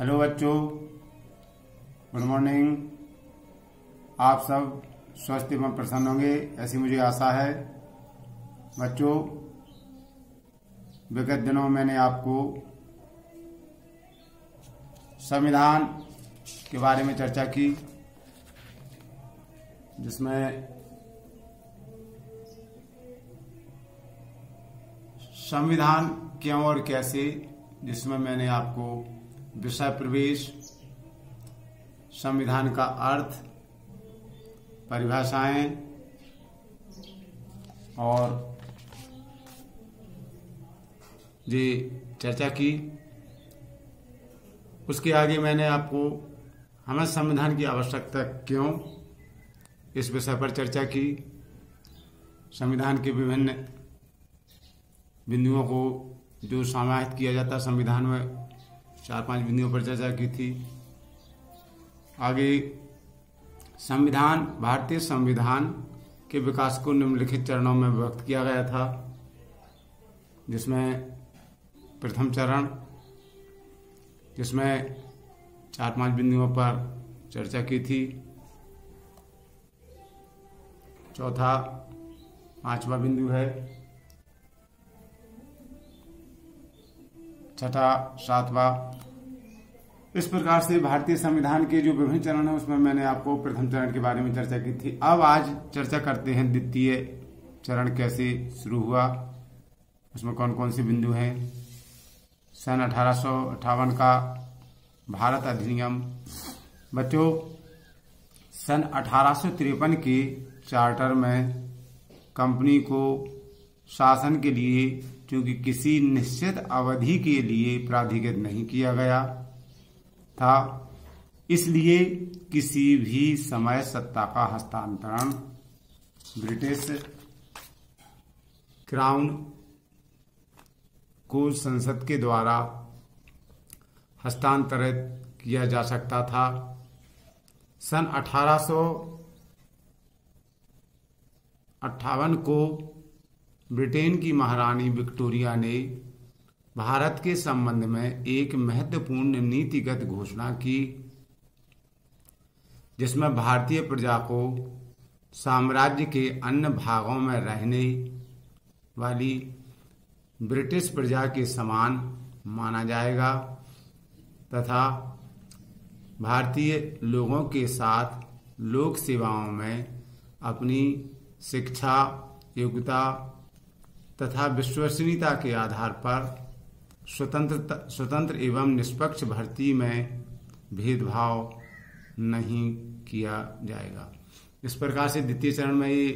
Hello बच्चों, good morning. आप सब स्वस्थ एवं प्रसन्न होंगे ऐसी मुझे आशा है। बच्चों, विगत दिनों मैंने आपको संविधान के बारे में चर्चा की, जिसमें संविधान क्यों और कैसे, जिसमें मैंने आपको विषय प्रवेश, संविधान का अर्थ, परिभाषाएं और ये चर्चा की। उसके आगे मैंने आपको हमें संविधान की आवश्यकता क्यों, इस विषय पर चर्चा की। संविधान के विभिन्न बिंदुओं को जो समाहित किया जाता है संविधान में, 4-5 बिंदुओं पर चर्चा की थी। आगे संविधान, भारतीय संविधान के विकास को निम्नलिखित चरणों में विभक्त किया गया था, जिसमें प्रथम चरण, जिसमें 4-5 बिंदुओं पर चर्चा की थी। चौथा, 5वां बिंदु है। छठा, 7वां। इस प्रकार से भारतीय संविधान के जो विभिन्न चरण है उसमें मैंने आपको प्रथम चरण के बारे में चर्चा की थी। अब आज चर्चा करते हैं द्वितीय चरण कैसे शुरू हुआ, उसमें कौन कौन से बिंदु हैं। सन 1858 का भारत अधिनियम। बच्चों, सन 1853 के चार्टर में कंपनी को शासन के लिए क्योंकि किसी निश्चित अवधि के लिए प्राधिकृत नहीं किया गया था, इसलिए किसी भी समय सत्ता का हस्तांतरण ब्रिटिश क्राउन को संसद के द्वारा हस्तांतरित किया जा सकता था। सन 1858 को ब्रिटेन की महारानी विक्टोरिया ने भारत के संबंध में एक महत्वपूर्ण नीतिगत घोषणा की, जिसमें भारतीय प्रजा को साम्राज्य के अन्य भागों में रहने वाली ब्रिटिश प्रजा के समान माना जाएगा तथा भारतीय लोगों के साथ लोक सेवाओं में अपनी शिक्षा, योग्यता तथा विश्वसनीयता के आधार पर स्वतंत्र एवं निष्पक्ष भर्ती में भेदभाव नहीं किया जाएगा। इस प्रकार से द्वितीय चरण में ये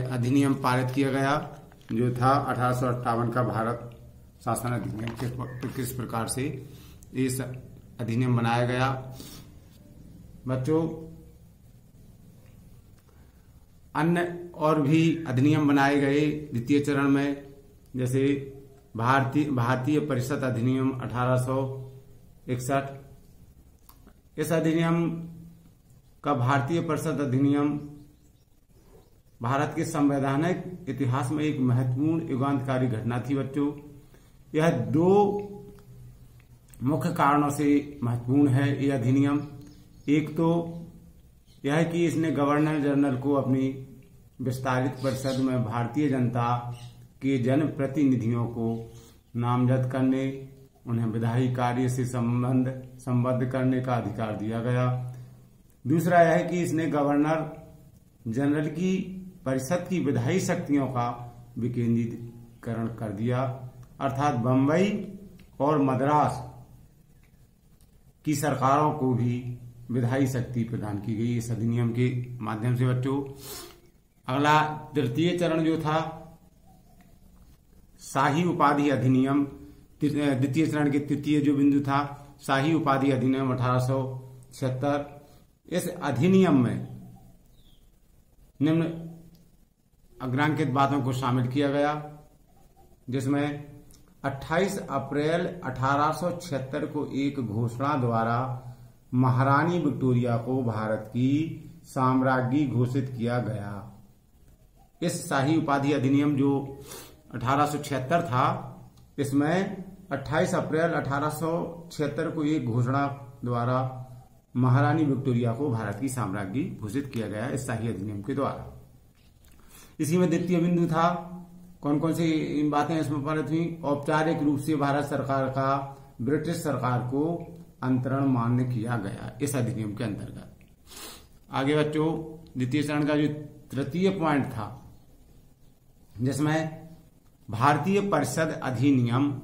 अधिनियम पारित किया गया, जो था 1858 का भारत शासन अधिनियम। किस प्रकार से इस अधिनियम बनाया गया। बच्चों, अन्य और भी अधिनियम बनाए गए द्वितीय चरण में, जैसे भारतीय परिषद अधिनियम 1861। इस अधिनियम का भारतीय परिषद अधिनियम भारत के संवैधानिक इतिहास में एक महत्वपूर्ण युगांतकारी घटना थी। बच्चों, यह 2 मुख्य कारणों से महत्वपूर्ण है ये अधिनियम। एक तो यह है कि इसने गवर्नर जनरल को अपनी विस्तारित परिषद में भारतीय जनता के जनप्रतिनिधियों को नामजद करने, उन्हें विधायी कार्य से संबद्ध करने का अधिकार दिया गया। दूसरा यह है कि इसने गवर्नर जनरल की परिषद की विधायी शक्तियों का विकेंद्रीकरण कर दिया, अर्थात बंबई और मद्रास की सरकारों को भी विधायी शक्ति प्रदान की गई इस अधिनियम के माध्यम से। बच्चों, अगला तृतीय चरण जो था, शाही उपाधि अधिनियम। द्वितीय चरण के तृतीय जो बिंदु था, शाही उपाधि अधिनियम 1876। इस अधिनियम में निम्न अग्रांकित बातों को शामिल किया गया, जिसमें 28 अप्रैल 1876 को एक घोषणा द्वारा महारानी विक्टोरिया को भारत की साम्राज्ञी घोषित किया गया। इस शाही उपाधि अधिनियम जो 1876 था, इसमें 28 अप्रैल 1876 को एक घोषणा द्वारा महारानी विक्टोरिया को भारत की साम्राज्ञी घोषित किया गया इस शाही अधिनियम के द्वारा। इसी में द्वितीय बिंदु था, कौन कौन सी बातें इसमें पारित हुई। औपचारिक रूप से भारत सरकार का ब्रिटिश सरकार को अंतरण मान्य किया गया इस अधिनियम के अंतर्गत। आगे बच्चों, द्वितीय चरण का जो तृतीय पॉइंट था, जिसमें भारतीय परिषद अधिनियम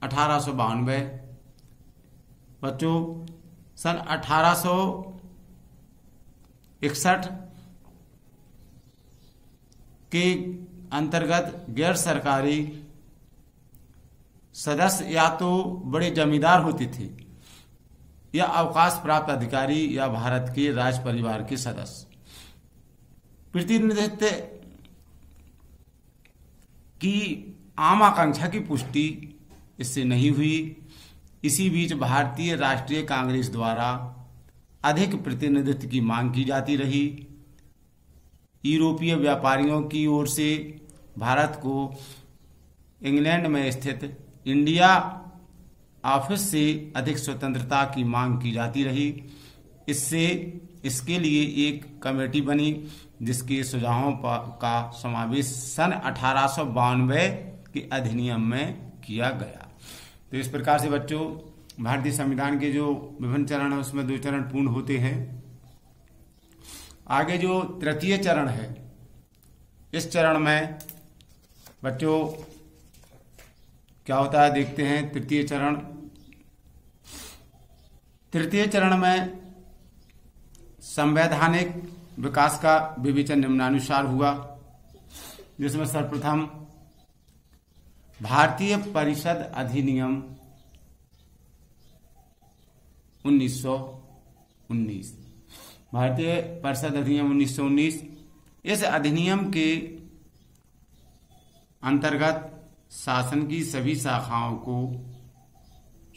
1892 बच्चों सन 1861 के अंतर्गत गैर सरकारी सदस्य या तो बड़े जमींदार होते थे या अवकाश प्राप्त अधिकारी या भारत के राज परिवार के सदस्य। प्रतिनिधित्व की आम आकांक्षा की पुष्टि इससे नहीं हुई। इसी बीच भारतीय राष्ट्रीय कांग्रेस द्वारा अधिक प्रतिनिधित्व की मांग की जाती रही। यूरोपीय व्यापारियों की ओर से भारत को इंग्लैंड में स्थित इंडिया ऑफिस से अधिक स्वतंत्रता की मांग की जाती रही। इसके लिए एक कमेटी बनी जिसके सुझावों का समावेश सन 1892 के अधिनियम में किया गया। तो इस प्रकार से बच्चों भारतीय संविधान के जो विभिन्न चरण है उसमें 2 चरण पूर्ण होते हैं। आगे जो तृतीय चरण है, इस चरण में बच्चों क्या होता है देखते हैं। तृतीय चरण में संवैधानिक विकास का विवेचन निम्नानुसार हुआ, जिसमें सर्वप्रथम भारतीय परिषद अधिनियम 1919, भारतीय परिषद अधिनियम 1919। इस अधिनियम के अंतर्गत शासन की सभी शाखाओं को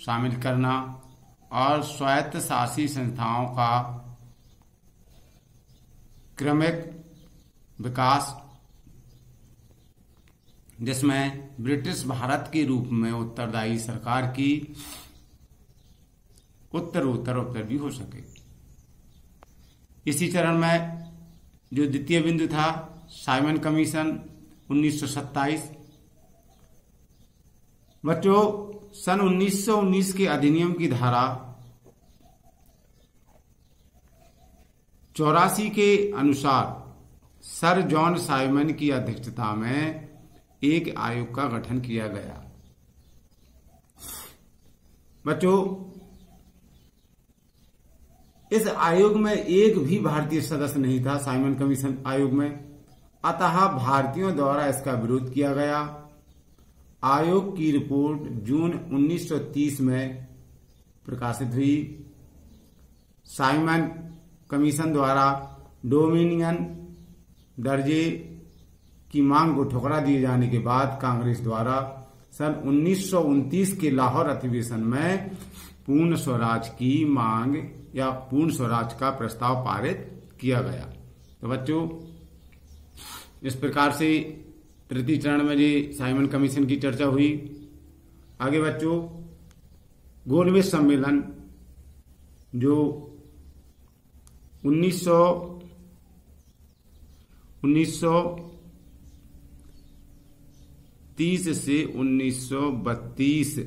शामिल करना और स्वायत्त शासी संस्थाओं का क्रमिक विकास, जिसमें ब्रिटिश भारत के रूप में उत्तरदायी सरकार की उत्तरोत्तर उपलब्धि हो सके। इसी चरण में जो द्वितीय बिंदु था, साइमन कमीशन 1927। बच्चों सन 1919 के अधिनियम की धारा 84 के अनुसार सर जॉन साइमन की अध्यक्षता में एक आयोग का गठन किया गया। बच्चों इस आयोग में एक भी भारतीय सदस्य नहीं था, साइमन कमीशन आयोग में, अतः भारतीयों द्वारा इसका विरोध किया गया। आयोग की रिपोर्ट जून 1930 में प्रकाशित हुई। साइमन कमीशन द्वारा डोमिनियन दर्जे की मांग को ठुकरा दिए जाने के बाद कांग्रेस द्वारा सन 1929 के लाहौर अधिवेशन में पूर्ण स्वराज की मांग या पूर्ण स्वराज का प्रस्ताव पारित किया गया। तो बच्चों इस प्रकार से तृतीय चरण में जी साइमन कमीशन की चर्चा हुई। आगे बच्चों गोलमेज सम्मेलन जो 1930 से 1932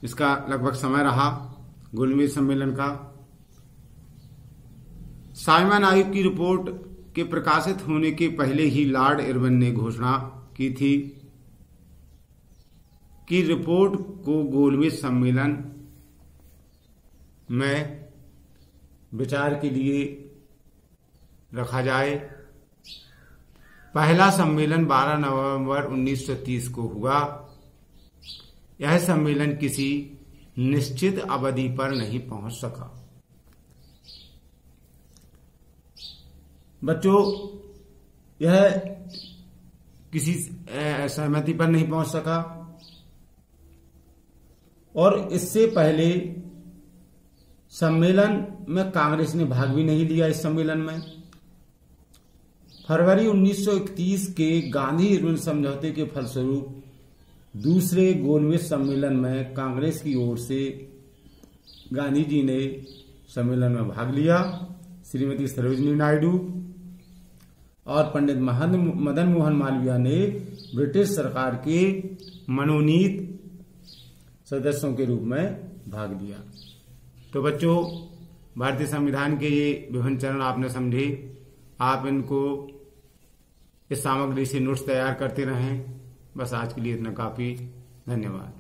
इसका लगभग समय रहा गोलमेज सम्मेलन का। साइमन आयोग की रिपोर्ट के प्रकाशित होने के पहले ही लॉर्ड इरविन ने घोषणा की थी कि रिपोर्ट को गोलमेज सम्मेलन में विचार के लिए रखा जाए। पहला सम्मेलन 12 नवंबर 1930 को हुआ। यह सम्मेलन किसी निश्चित अवधि पर नहीं पहुंच सका। बच्चों यह किसी सहमति पर नहीं पहुंच सका और इससे पहले सम्मेलन में कांग्रेस ने भाग भी नहीं लिया। इस सम्मेलन में फरवरी 1931 के गांधी इरविन समझौते के फलस्वरूप दूसरे गोलमेज सम्मेलन में कांग्रेस की ओर से गांधी जी ने सम्मेलन में भाग लिया। श्रीमती सरोजिनी नायडू और पंडित मदन मोहन मालवीय ने ब्रिटिश सरकार के मनोनीत सदस्यों के रूप में भाग लिया। तो बच्चों, भारतीय संविधान के ये विभिन्न चरण आपने समझे। आप इनको इस सामग्री से नोट्स तैयार करते रहें। बस आज के लिए इतना काफी। धन्यवाद।